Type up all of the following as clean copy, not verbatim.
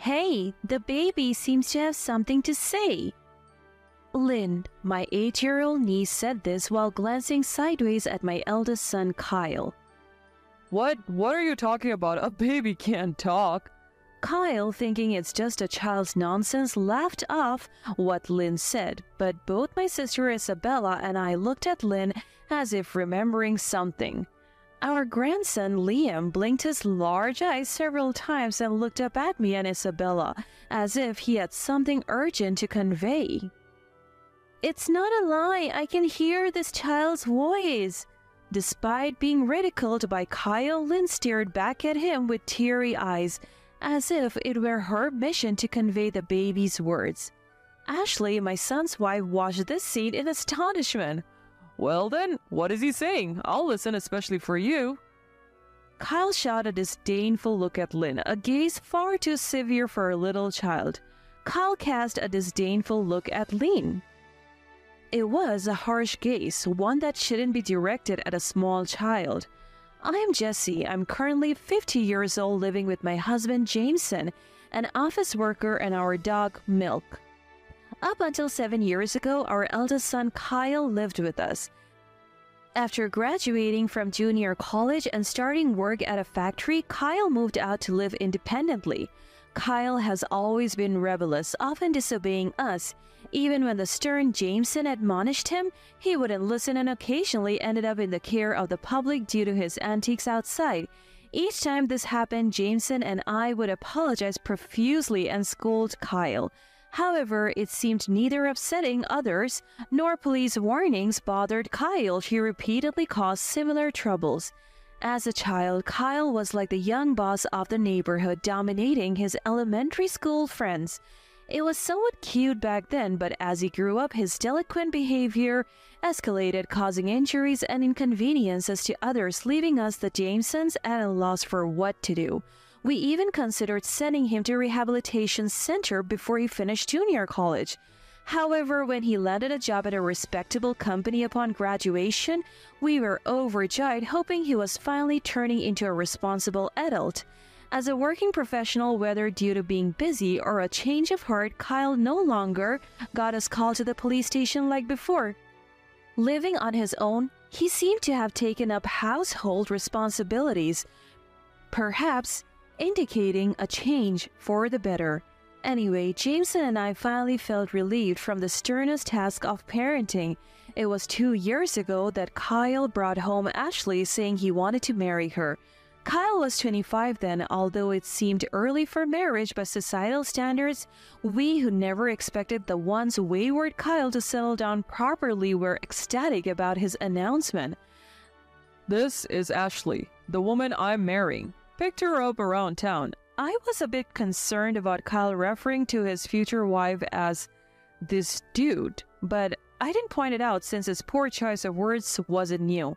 Hey, the baby seems to have something to say. Lynn, my 8-year-old niece, said this while glancing sideways at my eldest son, Kyle. What are you talking about? A baby can't talk. Kyle, thinking it's just a child's nonsense, laughed off what Lynn said, but both my sister Isabella and I looked at Lynn as if remembering something. Our grandson Liam blinked his large eyes several times and looked up at me and Isabella as if he had something urgent to convey. It's not a lie, I can hear this child's voice. Despite being ridiculed by Kyle, Lynn stared back at him with teary eyes, as if it were her mission to convey the baby's words. Ashley, my son's wife, watched this scene in astonishment. Well then, what is he saying? I'll listen, especially for you. Kyle shot a disdainful look at Lynn, a gaze far too severe for a little child. Kyle cast a disdainful look at Lynn. It was a harsh gaze, one that shouldn't be directed at a small child. I'm Jesse. I'm currently 50 years old, living with my husband Jameson, an office worker, and our dog Milk. Up until 7 years ago, our eldest son Kyle lived with us. After graduating from junior college and starting work at a factory, Kyle moved out to live independently. Kyle has always been rebellious, often disobeying us. Even when the stern Jameson admonished him, he wouldn't listen and occasionally ended up in the care of the public due to his antics outside. Each time this happened, Jameson and I would apologize profusely and scold Kyle. However, it seemed neither upsetting others nor police warnings bothered Kyle. He repeatedly caused similar troubles. As a child, Kyle was like the young boss of the neighborhood, dominating his elementary school friends. It was somewhat cute back then, but as he grew up, his delinquent behavior escalated, causing injuries and inconveniences to others, leaving us, the Jamesons, at a loss for what to do. We even considered sending him to a rehabilitation center before he finished junior college. However, when he landed a job at a respectable company upon graduation, we were overjoyed, hoping he was finally turning into a responsible adult. As a working professional, whether due to being busy or a change of heart, Kyle no longer got us called to the police station like before. Living on his own, he seemed to have taken up household responsibilities, perhaps indicating a change for the better. Anyway, Jameson and I finally felt relieved from the sternest task of parenting. It was 2 years ago that Kyle brought home Ashley, saying he wanted to marry her. Kyle was 25 then. Although it seemed early for marriage by societal standards, we who never expected the once wayward Kyle to settle down properly were ecstatic about his announcement. This is Ashley, the woman I'm marrying. Picked her up around town. I was a bit concerned about Kyle referring to his future wife as this dude, but I didn't point it out since his poor choice of words wasn't new.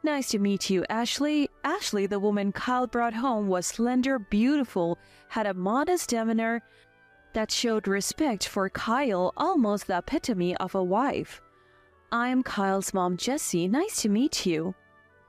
Nice to meet you, Ashley. Ashley, the woman Kyle brought home, was slender, beautiful, had a modest demeanor that showed respect for Kyle, almost the epitome of a wife. I'm Kyle's mom, Jessie. Nice to meet you.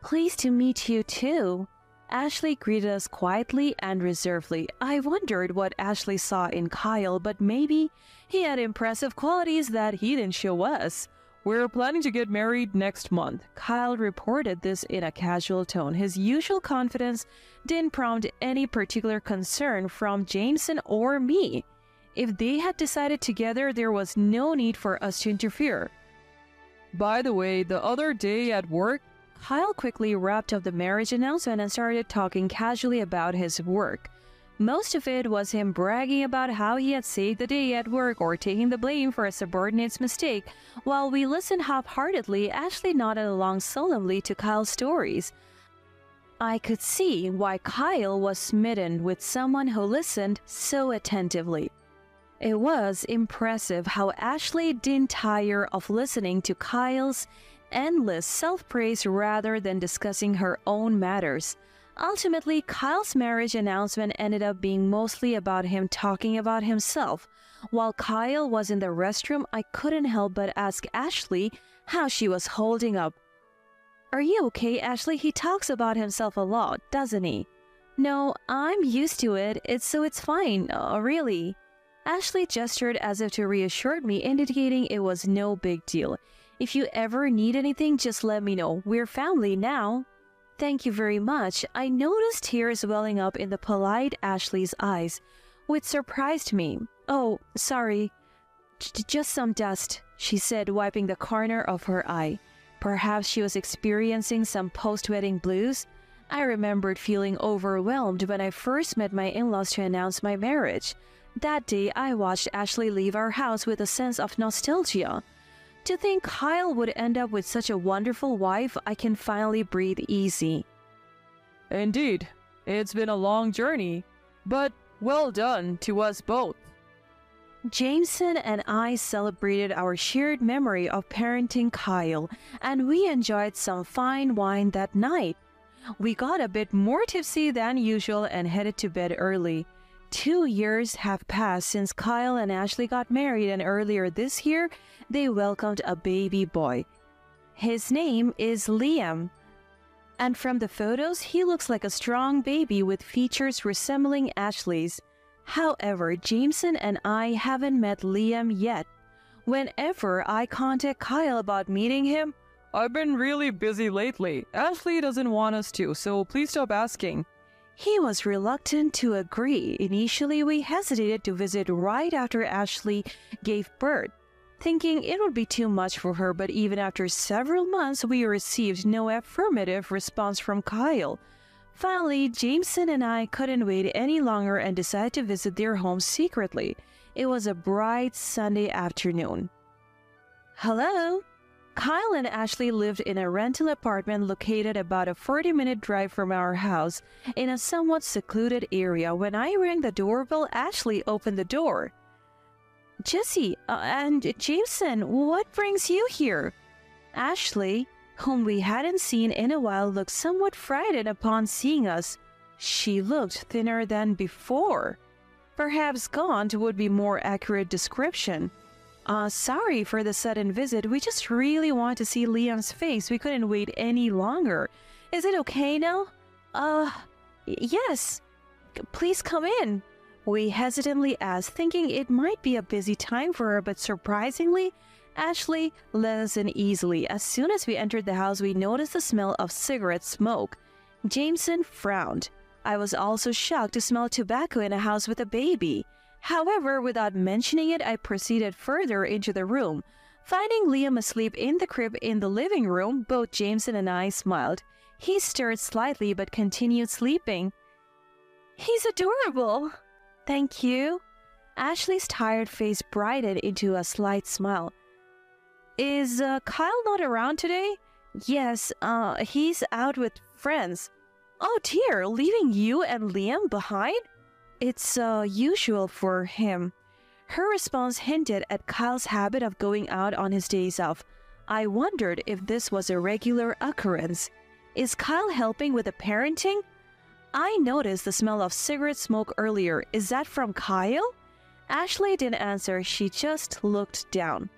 Pleased to meet you too. Ashley greeted us quietly and reservedly. I wondered what Ashley saw in Kyle, but maybe he had impressive qualities that he didn't show us. We're planning to get married next month. Kyle reported this in a casual tone. His usual confidence didn't prompt any particular concern from Jameson or me. If they had decided together, there was no need for us to interfere. By the way, the other day at work, Kyle quickly wrapped up the marriage announcement and started talking casually about his work. Most of it was him bragging about how he had saved the day at work or taking the blame for a subordinate's mistake. While we listened half-heartedly, Ashley nodded along solemnly to Kyle's stories. I could see why Kyle was smitten with someone who listened so attentively. It was impressive how Ashley didn't tire of listening to Kyle's endless self-praise rather than discussing her own matters. Ultimately, Kyle's marriage announcement ended up being mostly about him talking about himself. While Kyle was in the restroom, I couldn't help but ask Ashley how she was holding up. Are you okay, Ashley? He talks about himself a lot, doesn't he? No, I'm used to it. It's fine. Really. Ashley gestured as if to reassure me, indicating it was no big deal. If you ever need anything, just let me know. We're family now. Thank you very much. I noticed tears welling up in the polite Ashley's eyes, which surprised me. Oh, sorry. Just some dust, she said, wiping the corner of her eye. Perhaps she was experiencing some post-wedding blues. I remembered feeling overwhelmed when I first met my in-laws to announce my marriage. That day, I watched Ashley leave our house with a sense of nostalgia. To think Kyle would end up with such a wonderful wife, I can finally breathe easy. Indeed, it's been a long journey, but well done to us both. Jameson and I celebrated our shared memory of parenting Kyle, and we enjoyed some fine wine that night. We got a bit more tipsy than usual and headed to bed early. 2 years have passed since Kyle and Ashley got married, and earlier this year, they welcomed a baby boy. His name is Liam, and from the photos, he looks like a strong baby with features resembling Ashley's. However, Jameson and I haven't met Liam yet. Whenever I contact Kyle about meeting him, I've been really busy lately. Ashley doesn't want us to, so please stop asking. He was reluctant to agree. Initially, we hesitated to visit right after Ashley gave birth, thinking it would be too much for her, but even after several months, we received no affirmative response from Kyle. Finally, Jameson and I couldn't wait any longer and decided to visit their home secretly. It was a bright Sunday afternoon. Hello? Kyle and Ashley lived in a rental apartment located about a 40-minute drive from our house in a somewhat secluded area. When I rang the doorbell, Ashley opened the door. Jesse and Jameson, what brings you here? Ashley, whom we hadn't seen in a while, looked somewhat frightened upon seeing us. She looked thinner than before. Perhaps gaunt would be more accurate description. Sorry for the sudden visit. We just really want to see Liam's face. We couldn't wait any longer. Is it okay now? Yes. Please come in. We hesitantly asked, thinking it might be a busy time for her, but surprisingly, Ashley let us in easily. As soon as we entered the house, we noticed the smell of cigarette smoke. Jameson frowned. I was also shocked to smell tobacco in a house with a baby. However, without mentioning it, I proceeded further into the room. Finding Liam asleep in the crib in the living room, both Jameson and I smiled. He stirred slightly but continued sleeping. He's adorable. Thank you. Ashley's tired face brightened into a slight smile. Is Kyle not around today? Yes, he's out with friends. Oh dear, leaving you and Liam behind? It's usual for him. Her response hinted at Kyle's habit of going out on his days off. I wondered if this was a regular occurrence. Is Kyle helping with the parenting? I noticed the smell of cigarette smoke earlier. Is that from Kyle? Ashley didn't answer. She just looked down.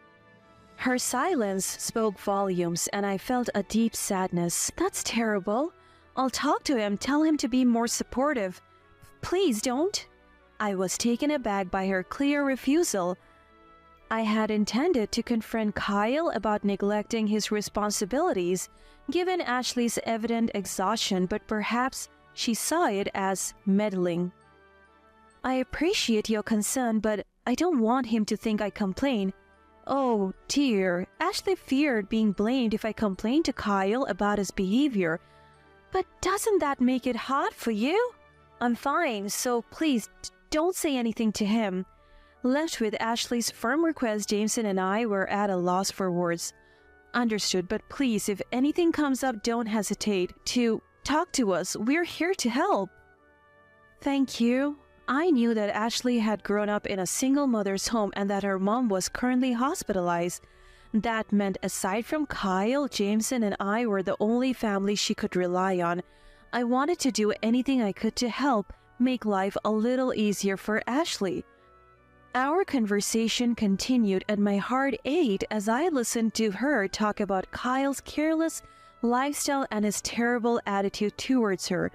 Her silence spoke volumes, and I felt a deep sadness. That's terrible. I'll talk to him, tell him to be more supportive. Please don't. I was taken aback by her clear refusal. I had intended to confront Kyle about neglecting his responsibilities, given Ashley's evident exhaustion, but perhaps she saw it as meddling. I appreciate your concern, but I don't want him to think I complain. Oh dear, Ashley feared being blamed if I complained to Kyle about his behavior. But doesn't that make it hard for you? I'm fine, so please don't say anything to him. Left with Ashley's firm request, Jameson and I were at a loss for words. Understood, but please, if anything comes up, don't hesitate to talk to us. We're here to help. Thank you. I knew that Ashley had grown up in a single mother's home and that her mom was currently hospitalized. That meant aside from Kyle, Jameson and I were the only family she could rely on. I wanted to do anything I could to help make life a little easier for Ashley. Our conversation continued and my heart ached as I listened to her talk about Kyle's careless lifestyle and his terrible attitude towards her.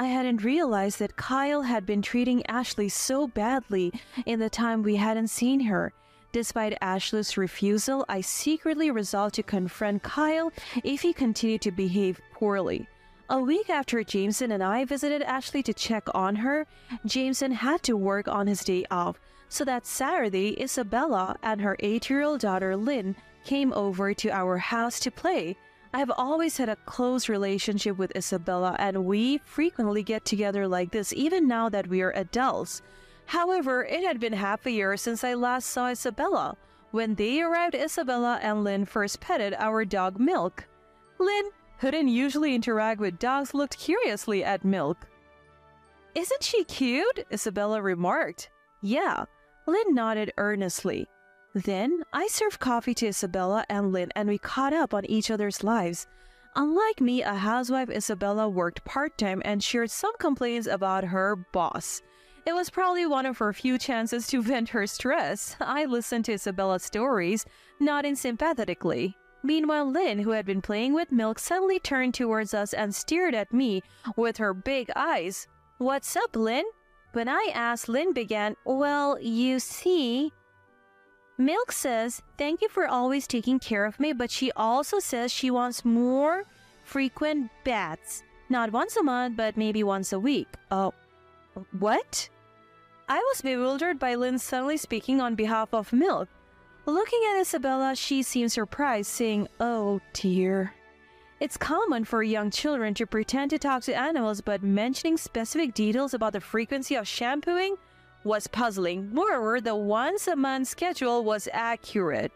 I hadn't realized that Kyle had been treating Ashley so badly in the time we hadn't seen her. Despite Ashley's refusal, I secretly resolved to confront Kyle if he continued to behave poorly. A week after Jameson and I visited Ashley to check on her, Jameson had to work on his day off, so that Saturday, Isabella and her 8-year-old daughter Lynn came over to our house to play. I have always had a close relationship with Isabella, and we frequently get together like this even now that we are adults. However, it had been half a year since I last saw Isabella. When they arrived, Isabella and Lynn first petted our dog Milk. Lynn, who didn't usually interact with dogs, looked curiously at Milk. "Isn't she cute?" Isabella remarked. "Yeah." Lynn nodded earnestly. Then, I served coffee to Isabella and Lynn, and we caught up on each other's lives. Unlike me, a housewife, Isabella worked part-time and shared some complaints about her boss. It was probably one of her few chances to vent her stress. I listened to Isabella's stories, nodding sympathetically. Meanwhile, Lynn, who had been playing with Milk, suddenly turned towards us and stared at me with her big eyes. "What's up, Lynn?" When I asked, Lynn began, "Well, you see, Milk says, thank you for always taking care of me, but she also says she wants more frequent baths. Not once a month, but maybe once a week." "Oh, what?" I was bewildered by Lynn suddenly speaking on behalf of Milk. Looking at Isabella, she seemed surprised, saying, "Oh dear." It's common for young children to pretend to talk to animals, but mentioning specific details about the frequency of shampooing was puzzling. Moreover, the once-a-month schedule was accurate.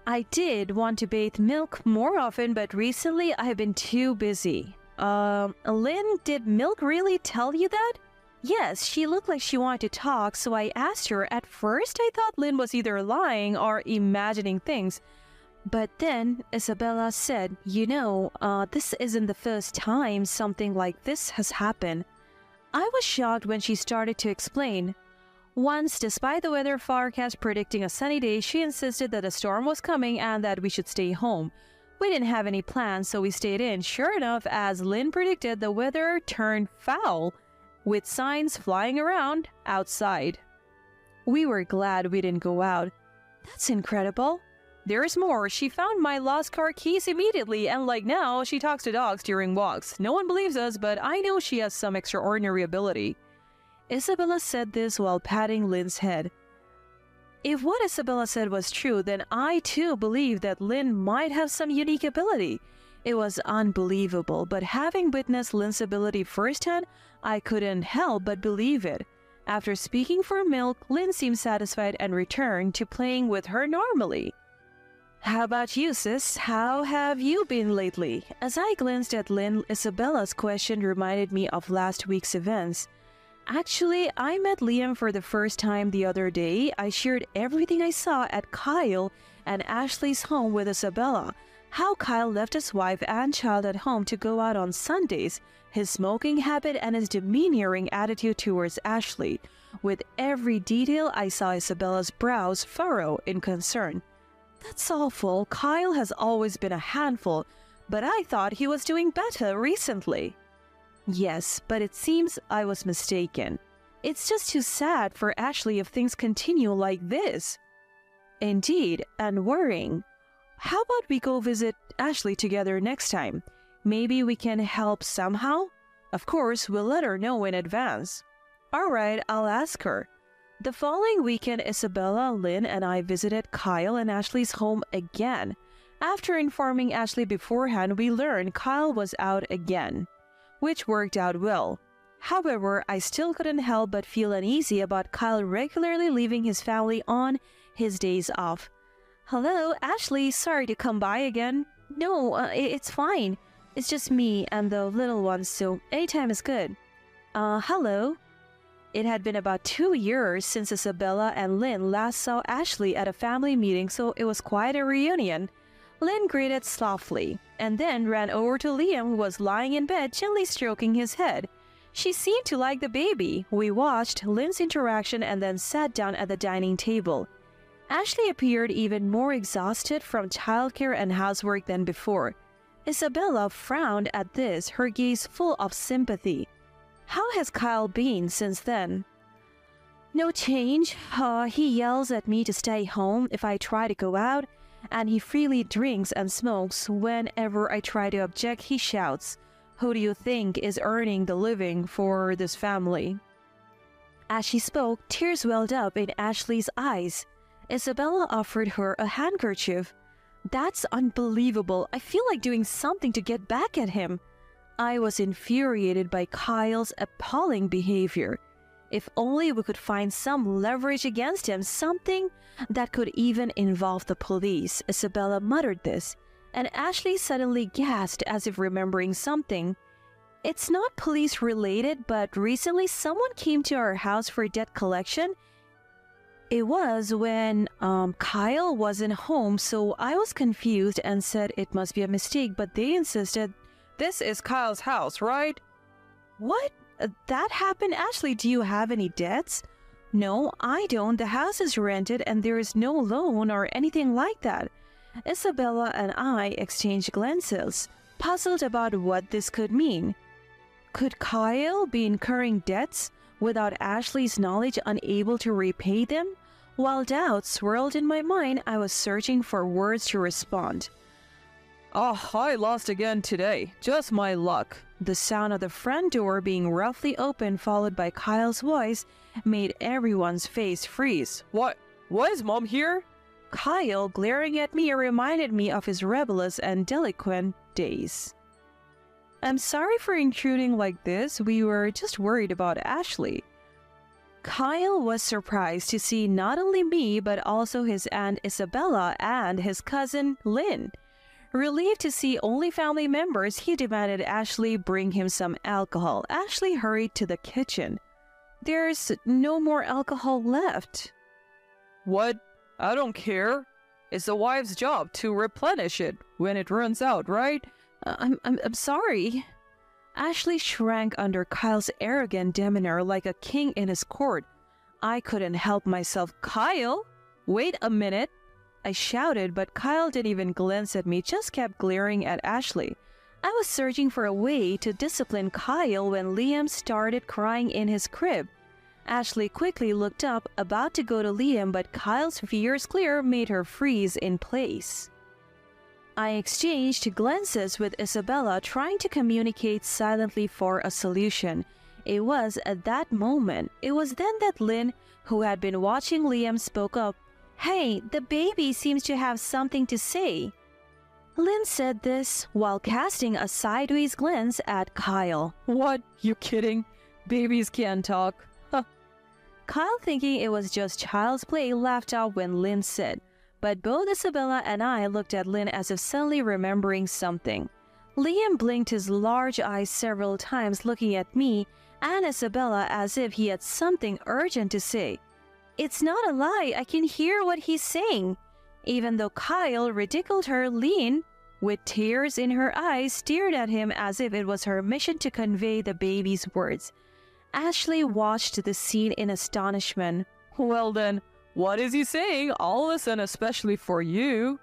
I did want to bathe Milk more often, but recently I have been too busy. Lynn, did Milk really tell you that?" "Yes, she looked like she wanted to talk, so I asked her. At first, I thought Lynn was either lying or imagining things. But then Isabella said, this isn't the first time something like this has happened." I was shocked when she started to explain. Once, despite the weather forecast predicting a sunny day, she insisted that a storm was coming and that we should stay home. We didn't have any plans, so we stayed in. Sure enough, as Lynn predicted, the weather turned foul, with signs flying around outside. We were glad we didn't go out. "That's incredible." "There's more. She found my lost car keys immediately, and like now, she talks to dogs during walks. No one believes us, but I know she has some extraordinary ability." Isabella said this while patting Lynn's head. If what Isabella said was true, then I too believe that Lynn might have some unique ability. It was unbelievable, but having witnessed Lynn's ability firsthand, I couldn't help but believe it. After speaking for Milk, Lynn seemed satisfied and returned to playing with her normally. "How about you, sis? How have you been lately?" As I glanced at Lynn, Isabella's question reminded me of last week's events. "Actually, I met Liam for the first time the other day. I shared everything I saw at Kyle and Ashley's home with Isabella. How Kyle left his wife and child at home to go out on Sundays, his smoking habit, and his demeaning attitude towards Ashley. With every detail, I saw Isabella's brows furrow in concern. That's awful. Kyle has always been a handful, but I thought he was doing better recently." "Yes, but it seems I was mistaken. It's just too sad for Ashley if things continue like this." "Indeed, and worrying. How about we go visit Ashley together next time? Maybe we can help somehow? Of course, we'll let her know in advance." "All right, I'll ask her." The following weekend, Isabella, Lynn, and I visited Kyle and Ashley's home again. After informing Ashley beforehand, we learned Kyle was out again, which worked out well. However, I still couldn't help but feel uneasy about Kyle regularly leaving his family on his days off. "Hello, Ashley, sorry to come by again." "No, it's fine. It's just me and the little ones, so anytime is good." Hello." It had been about 2 years since Isabella and Lynn last saw Ashley at a family meeting, so it was quite a reunion. Lynn greeted softly, and then ran over to Liam, who was lying in bed, gently stroking his head. She seemed to like the baby. We watched Lynn's interaction and then sat down at the dining table. Ashley appeared even more exhausted from childcare and housework than before. Isabella frowned at this, her gaze full of sympathy. How has Kyle been since then? No change. He yells at me to stay home if I try to go out, and he freely drinks and smokes. Whenever I try to object, he shouts, "Who do you think is earning the living for this family?" As she spoke, tears welled up in Ashley's eyes. Isabella offered her a handkerchief. That's unbelievable. I feel like doing something to get back at him. I was infuriated by Kyle's appalling behavior. If only we could find some leverage against him, something that could even involve the police. Isabella muttered this, and Ashley suddenly gasped as if remembering something. It's not police related, but recently someone came to our house for debt collection. It was when Kyle wasn't home, so I was confused and said it must be a mistake, but they insisted. This is Kyle's house, right? What? That happened? Ashley, do you have any debts? No, I don't. The house is rented and there is no loan or anything like that. Isabella and I exchanged glances, puzzled about what this could mean. Could Kyle be incurring debts without Ashley's knowledge, unable to repay them? While doubts swirled in my mind, I was searching for words to respond. I lost again today. Just my luck. The sound of the front door being roughly opened, followed by Kyle's voice, made everyone's face freeze. What? Why is Mom here? Kyle, glaring at me, reminded me of his rebellious and delinquent days. I'm sorry for intruding like this. We were just worried about Ashley. Kyle was surprised to see not only me, but also his aunt Isabella and his cousin Lynn. Relieved to see only family members, he demanded Ashley bring him some alcohol. Ashley hurried to the kitchen. There's no more alcohol left. What? I don't care. It's the wife's job to replenish it when it runs out, right? I'm sorry. Ashley shrank under Kyle's arrogant demeanor like a king in his court. I couldn't help myself. Kyle, wait a minute. I shouted, but Kyle didn't even glance at me, just kept glaring at Ashley. I was searching for a way to discipline Kyle when Liam started crying in his crib. Ashley quickly looked up, about to go to Liam, but Kyle's fierce glare made her freeze in place. I exchanged glances with Isabella, trying to communicate silently for a solution. It was at that moment, it was then that Lynn, who had been watching Liam, spoke up. Hey, the baby seems to have something to say. Lynn said this while casting a sideways glance at Kyle. What? You kidding? Babies can't talk. Huh. Kyle, thinking it was just child's play, laughed out when Lynn said, but both Isabella and I looked at Lynn as if suddenly remembering something. Liam blinked his large eyes several times, looking at me and Isabella as if he had something urgent to say. It's not a lie, I can hear what he's saying. Even though Kyle ridiculed her, Lynn, with tears in her eyes, stared at him as if it was her mission to convey the baby's words. Ashley watched the scene in astonishment. Well then, what is he saying? I'll listen, especially for you.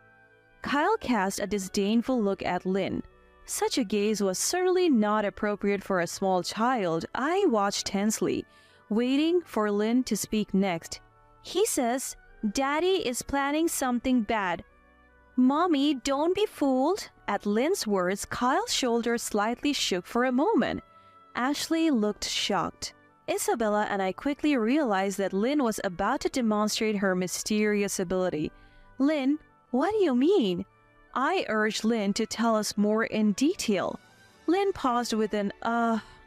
Kyle cast a disdainful look at Lynn. Such a gaze was certainly not appropriate for a small child. I watched tensely, waiting for Lynn to speak next. He says, Daddy is planning something bad. Mommy, don't be fooled. At Lynn's words, Kyle's shoulders slightly shook for a moment. Ashley looked shocked. Isabella and I quickly realized that Lynn was about to demonstrate her mysterious ability. Lynn, what do you mean? I urged Lynn to tell us more in detail. Lynn paused with an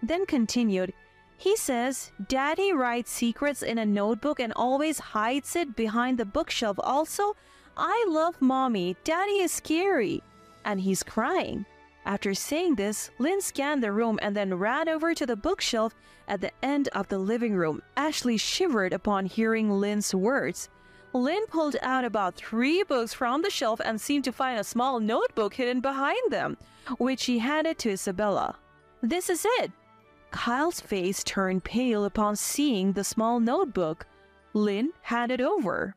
then continued. He says, Daddy writes secrets in a notebook and always hides it behind the bookshelf. Also, I love Mommy. Daddy is scary. And he's crying. After saying this, Lynn scanned the room and then ran over to the bookshelf at the end of the living room. Ashley shivered upon hearing Lynn's words. Lynn pulled out about 3 books from the shelf and seemed to find a small notebook hidden behind them, which she handed to Isabella. This is it. Kyle's face turned pale upon seeing the small notebook. Lynn handed over.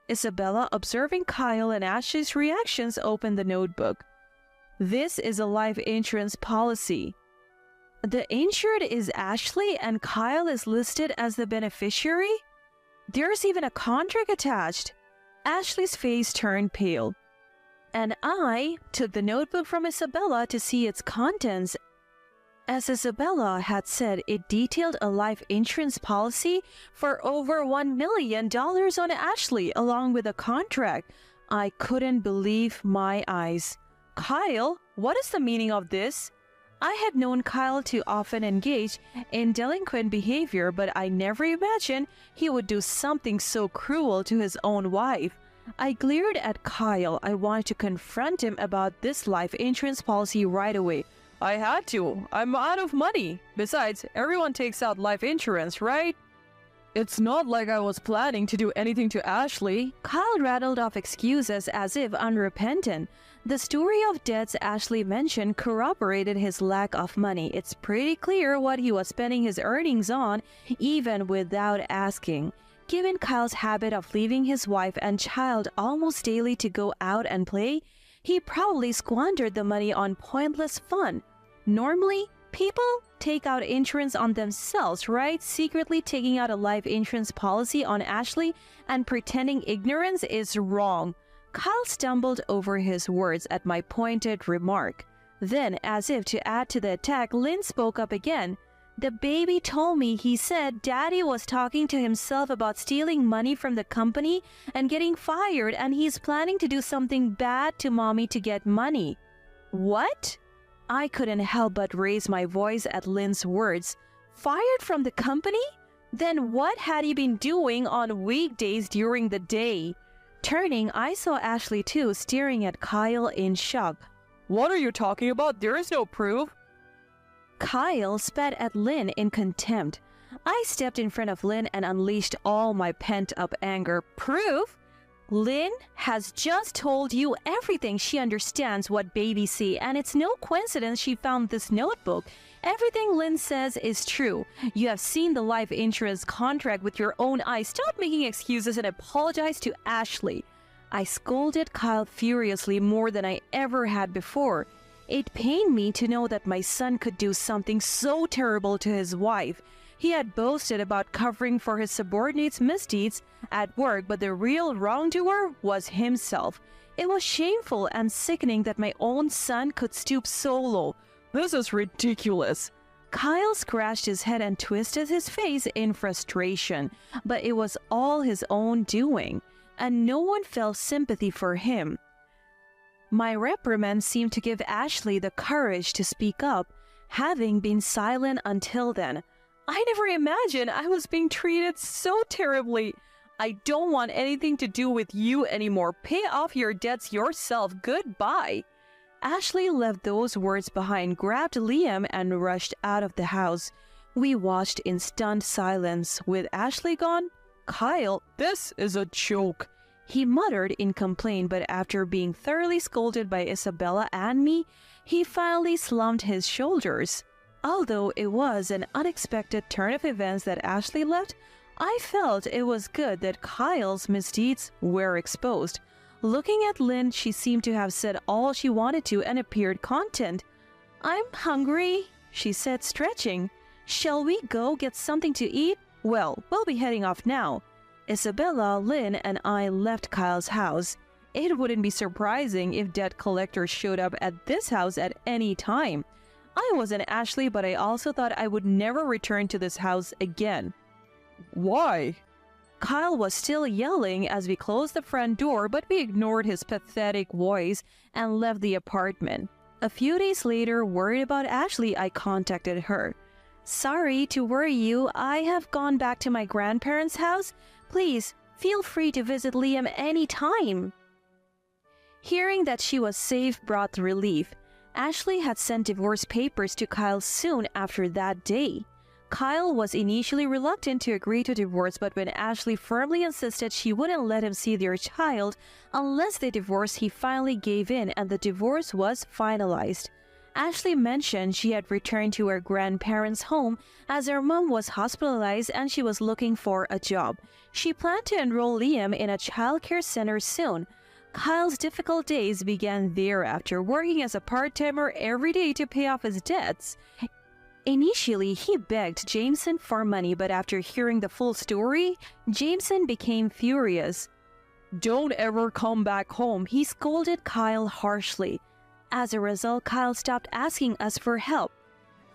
Isabella, observing Kyle and Ashley's reactions, opened the notebook. This is a life insurance policy. The insured is Ashley and Kyle is listed as the beneficiary? There's even a contract attached. Ashley's face turned pale, and I took the notebook from Isabella to see its contents. As Isabella had said, it detailed a life insurance policy for over $1 million on Ashley, along with a contract. I couldn't believe my eyes. Kyle, what is the meaning of this? I had known Kyle to often engage in delinquent behavior, but I never imagined he would do something so cruel to his own wife. I glared at Kyle. I wanted to confront him about this life insurance policy right away. I had to. I'm out of money. Besides, everyone takes out life insurance, right? It's not like I was planning to do anything to Ashley. Kyle rattled off excuses as if unrepentant. The story of debts Ashley mentioned corroborated his lack of money. It's pretty clear what he was spending his earnings on, even without asking. Given Kyle's habit of leaving his wife and child almost daily to go out and play, he probably squandered the money on pointless fun. Normally, people take out insurance on themselves, right? Secretly taking out a life insurance policy on Ashley and pretending ignorance is wrong. Kyle stumbled over his words at my pointed remark. Then, as if to add to the attack, Lynn spoke up again. The baby told me he said Daddy was talking to himself about stealing money from the company and getting fired, and he's planning to do something bad to Mommy to get money. What? I couldn't help but raise my voice at Lynn's words. Fired from the company? Then what had he been doing on weekdays during the day? Turning, I saw Ashley too, staring at Kyle in shock. What are you talking about? There is no proof. Kyle spat at Lynn in contempt. I stepped in front of Lynn and unleashed all my pent-up anger. Proof? Lynn has just told you everything. She understands what babies see, and it's no coincidence she found this notebook. Everything Lynn says is true. You have seen the life insurance contract with your own eyes. Stop making excuses and apologize to Ashley. I scolded Kyle furiously, more than I ever had before. It pained me to know that my son could do something so terrible to his wife. He had boasted about covering for his subordinates' misdeeds at work, but the real wrongdoer was himself. It was shameful and sickening that my own son could stoop so low. This is ridiculous. Kyle scratched his head and twisted his face in frustration, but it was all his own doing, and no one felt sympathy for him. My reprimand seemed to give Ashley the courage to speak up, having been silent until then. I never imagined I was being treated so terribly. I don't want anything to do with you anymore. Pay off your debts yourself. Goodbye. Ashley left those words behind, grabbed Liam, and rushed out of the house. We watched in stunned silence. With Ashley gone, Kyle, this is a joke. He muttered in complaint, but after being thoroughly scolded by Isabella and me, he finally slumped his shoulders. Although it was an unexpected turn of events that Ashley left, I felt it was good that Kyle's misdeeds were exposed. Looking at Lynn, she seemed to have said all she wanted to and appeared content. I'm hungry, she said, stretching. Shall we go get something to eat? Well, we'll be heading off now. Isabella, Lynn, and I left Kyle's house. It wouldn't be surprising if debt collectors showed up at this house at any time. I wasn't Ashley, but I also thought I would never return to this house again. Why? Kyle was still yelling as we closed the front door, but we ignored his pathetic voice and left the apartment. A few days later, worried about Ashley, I contacted her. Sorry to worry you, I have gone back to my grandparents' house. Please, feel free to visit Liam anytime. Hearing that she was safe brought relief. Ashley had sent divorce papers to Kyle soon after that day. Kyle was initially reluctant to agree to divorce, but when Ashley firmly insisted she wouldn't let him see their child unless they divorced, he finally gave in and the divorce was finalized. Ashley mentioned she had returned to her grandparents' home as her mom was hospitalized and she was looking for a job. She planned to enroll Liam in a childcare center soon. Kyle's difficult days began thereafter, working as a part-timer every day to pay off his debts. Initially, he begged Jameson for money, but after hearing the full story, Jameson became furious. Don't ever come back home. He scolded Kyle harshly. As a result, Kyle stopped asking us for help.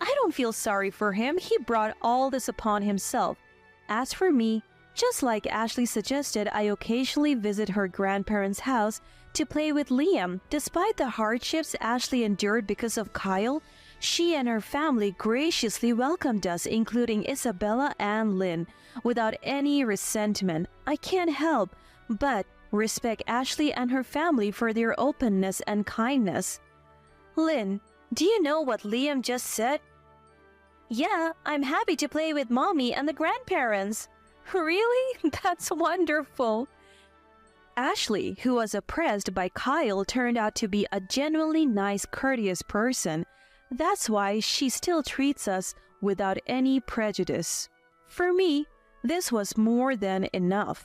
I don't feel sorry for him. He brought all this upon himself. As for me, just like Ashley suggested, I occasionally visit her grandparents' house to play with Liam. Despite the hardships Ashley endured because of Kyle, she and her family graciously welcomed us, including Isabella and Lynn, without any resentment. I can't help but respect Ashley and her family for their openness and kindness. Lynn, do you know what Liam just said? Yeah, I'm happy to play with Mommy and the grandparents. Really? That's wonderful. Ashley, who was oppressed by Kyle, turned out to be a genuinely nice, courteous person. That's why she still treats us without any prejudice. For me, this was more than enough.